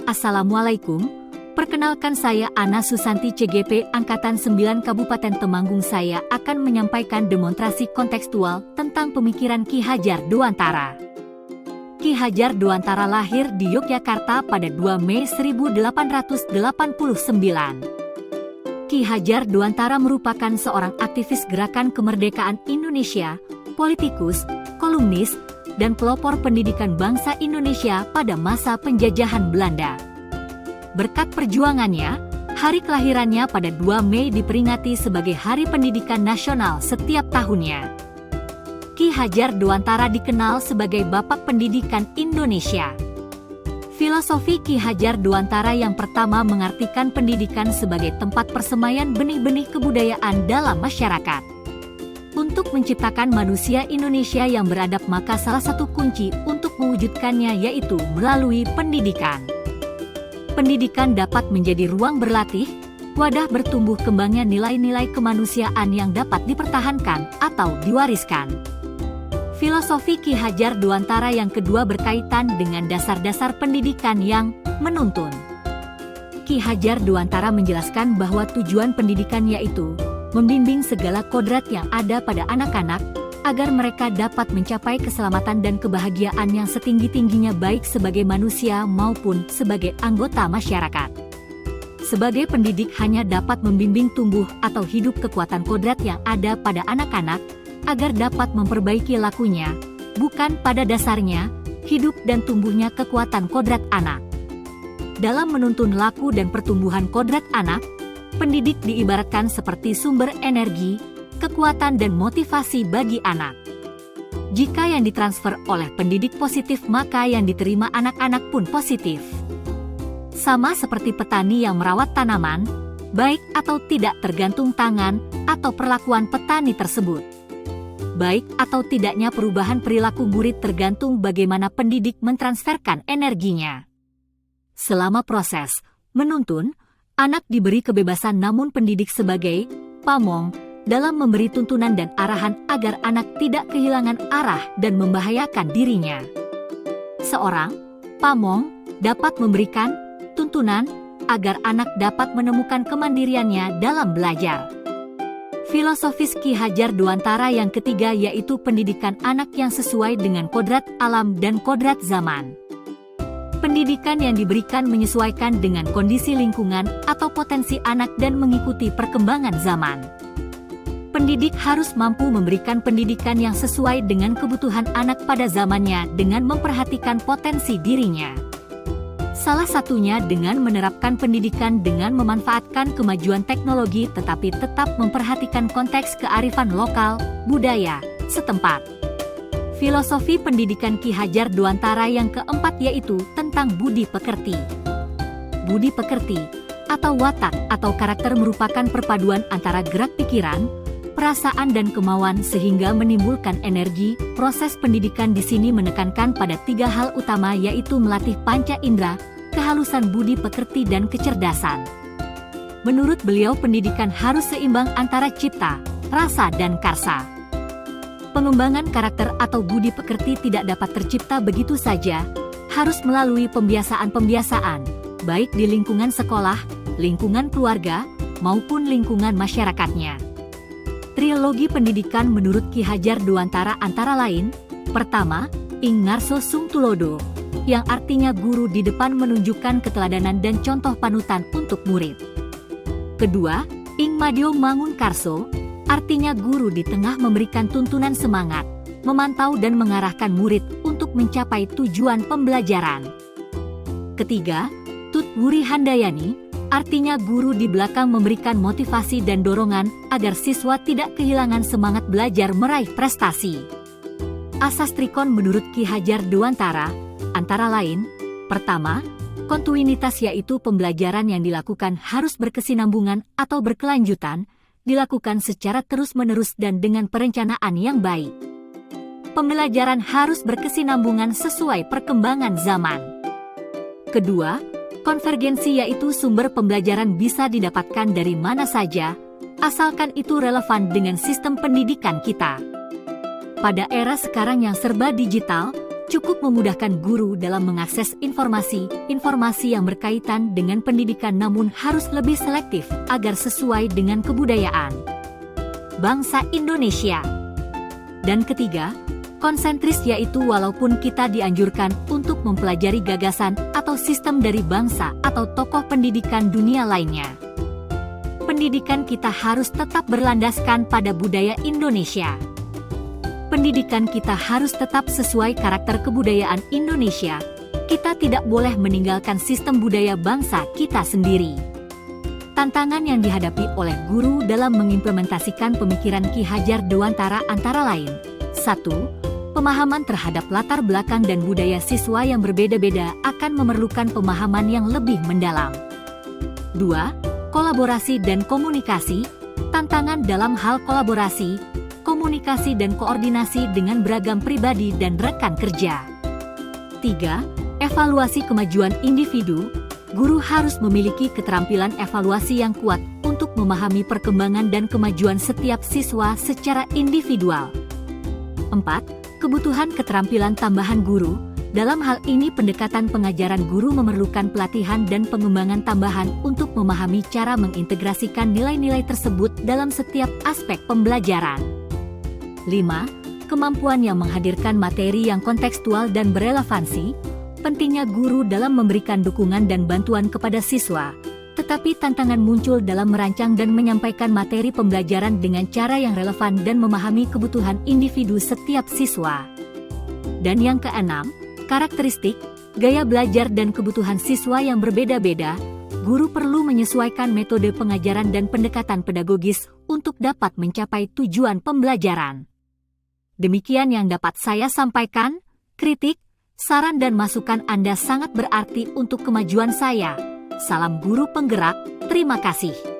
Assalamualaikum, perkenalkan saya Ana Susanti CGP Angkatan 9 Kabupaten Temanggung. Saya akan menyampaikan demonstrasi kontekstual tentang pemikiran Ki Hajar Dewantara. Ki Hajar Dewantara lahir di Yogyakarta pada 2 Mei 1889. Ki Hajar Dewantara merupakan seorang aktivis gerakan kemerdekaan Indonesia, politikus, kolumnis, dan pelopor pendidikan bangsa Indonesia pada masa penjajahan Belanda. Berkat perjuangannya, hari kelahirannya pada 2 Mei diperingati sebagai Hari Pendidikan Nasional setiap tahunnya. Ki Hajar Dewantara dikenal sebagai Bapak Pendidikan Indonesia. Filosofi Ki Hajar Dewantara yang pertama mengartikan pendidikan sebagai tempat persemaian benih-benih kebudayaan dalam masyarakat. Untuk menciptakan manusia Indonesia yang beradab, maka salah satu kunci untuk mewujudkannya yaitu melalui pendidikan. Pendidikan dapat menjadi ruang berlatih, wadah bertumbuh kembangnya nilai-nilai kemanusiaan yang dapat dipertahankan atau diwariskan. Filosofi Ki Hajar Dewantara yang kedua berkaitan dengan dasar-dasar pendidikan yang menuntun. Ki Hajar Dewantara menjelaskan bahwa tujuan pendidikan yaitu membimbing segala kodrat yang ada pada anak-anak, agar mereka dapat mencapai keselamatan dan kebahagiaan yang setinggi-tingginya baik sebagai manusia maupun sebagai anggota masyarakat. Sebagai pendidik hanya dapat membimbing tumbuh atau hidup kekuatan kodrat yang ada pada anak-anak, agar dapat memperbaiki lakunya, bukan pada dasarnya, hidup dan tumbuhnya kekuatan kodrat anak. Dalam menuntun laku dan pertumbuhan kodrat anak, pendidik diibaratkan seperti sumber energi, kekuatan dan motivasi bagi anak. Jika yang ditransfer oleh pendidik positif, maka yang diterima anak-anak pun positif. Sama seperti petani yang merawat tanaman, baik atau tidak tergantung tangan atau perlakuan petani tersebut. Baik atau tidaknya perubahan perilaku murid tergantung bagaimana pendidik mentransferkan energinya. Selama proses menuntun, anak diberi kebebasan, namun pendidik sebagai pamong dalam memberi tuntunan dan arahan agar anak tidak kehilangan arah dan membahayakan dirinya. Seorang pamong dapat memberikan tuntunan agar anak dapat menemukan kemandiriannya dalam belajar. Filosofis Ki Hajar Dewantara yang ketiga yaitu pendidikan anak yang sesuai dengan kodrat alam dan kodrat zaman. Pendidikan yang diberikan menyesuaikan dengan kondisi lingkungan atau potensi anak dan mengikuti perkembangan zaman. Pendidik harus mampu memberikan pendidikan yang sesuai dengan kebutuhan anak pada zamannya dengan memperhatikan potensi dirinya. Salah satunya dengan menerapkan pendidikan dengan memanfaatkan kemajuan teknologi tetapi tetap memperhatikan konteks kearifan lokal, budaya, setempat. Filosofi pendidikan Ki Hajar Dewantara yang keempat yaitu tentang budi pekerti. Budi pekerti atau watak atau karakter merupakan perpaduan antara gerak pikiran, perasaan dan kemauan sehingga menimbulkan energi. Proses pendidikan di sini menekankan pada 3 hal utama yaitu melatih panca indera, kehalusan budi pekerti dan kecerdasan. Menurut beliau pendidikan harus seimbang antara cipta, rasa dan karsa. Pengembangan karakter atau budi pekerti tidak dapat tercipta begitu saja, harus melalui pembiasaan-pembiasaan, baik di lingkungan sekolah, lingkungan keluarga, maupun lingkungan masyarakatnya. Trilogi pendidikan menurut Ki Hajar Dewantara antara lain, pertama, Ing Ngarso Sung Tulodo, yang artinya guru di depan menunjukkan keteladanan dan contoh panutan untuk murid. Kedua, Ing Madyo Mangun Karso, artinya guru di tengah memberikan tuntunan semangat, memantau dan mengarahkan murid untuk mencapai tujuan pembelajaran. Ketiga, Tut Wuri Handayani, artinya guru di belakang memberikan motivasi dan dorongan agar siswa tidak kehilangan semangat belajar meraih prestasi. Asastrikon menurut Ki Hajar Dewantara, antara lain, pertama, kontinuitas yaitu pembelajaran yang dilakukan harus berkesinambungan atau berkelanjutan, dilakukan secara terus-menerus dan dengan perencanaan yang baik. Pembelajaran harus berkesinambungan sesuai perkembangan zaman. Kedua, konvergensi yaitu sumber pembelajaran bisa didapatkan dari mana saja, asalkan itu relevan dengan sistem pendidikan kita. Pada era sekarang yang serba digital, cukup memudahkan guru dalam mengakses informasi yang berkaitan dengan pendidikan, namun harus lebih selektif agar sesuai dengan kebudayaan bangsa Indonesia. Dan ketiga, konsentris, yaitu walaupun kita dianjurkan untuk mempelajari gagasan atau sistem dari bangsa atau tokoh pendidikan dunia lainnya, pendidikan kita harus tetap berlandaskan pada budaya Indonesia. Pendidikan kita harus tetap sesuai karakter kebudayaan Indonesia. Kita tidak boleh meninggalkan sistem budaya bangsa kita sendiri. Tantangan yang dihadapi oleh guru dalam mengimplementasikan pemikiran Ki Hajar Dewantara antara lain: 1. Pemahaman terhadap latar belakang dan budaya siswa yang berbeda-beda akan memerlukan pemahaman yang lebih mendalam. 2. Kolaborasi dan komunikasi. Tantangan dalam hal kolaborasi, komunikasi dan koordinasi dengan beragam pribadi dan rekan kerja. 3. Evaluasi kemajuan individu. Guru harus memiliki keterampilan evaluasi yang kuat untuk memahami perkembangan dan kemajuan setiap siswa secara individual. 4. Kebutuhan keterampilan tambahan guru. Dalam hal ini, pendekatan pengajaran guru memerlukan pelatihan dan pengembangan tambahan untuk memahami cara mengintegrasikan nilai-nilai tersebut dalam setiap aspek pembelajaran. 5. Kemampuan yang menghadirkan materi yang kontekstual dan berelevansi. Pentingnya guru dalam memberikan dukungan dan bantuan kepada siswa, tetapi tantangan muncul dalam merancang dan menyampaikan materi pembelajaran dengan cara yang relevan dan memahami kebutuhan individu setiap siswa. Dan yang keenam, karakteristik, gaya belajar dan kebutuhan siswa yang berbeda-beda. Guru perlu menyesuaikan metode pengajaran dan pendekatan pedagogis untuk dapat mencapai tujuan pembelajaran. Demikian yang dapat saya sampaikan. Kritik, saran dan masukan Anda sangat berarti untuk kemajuan saya. Salam guru penggerak, terima kasih.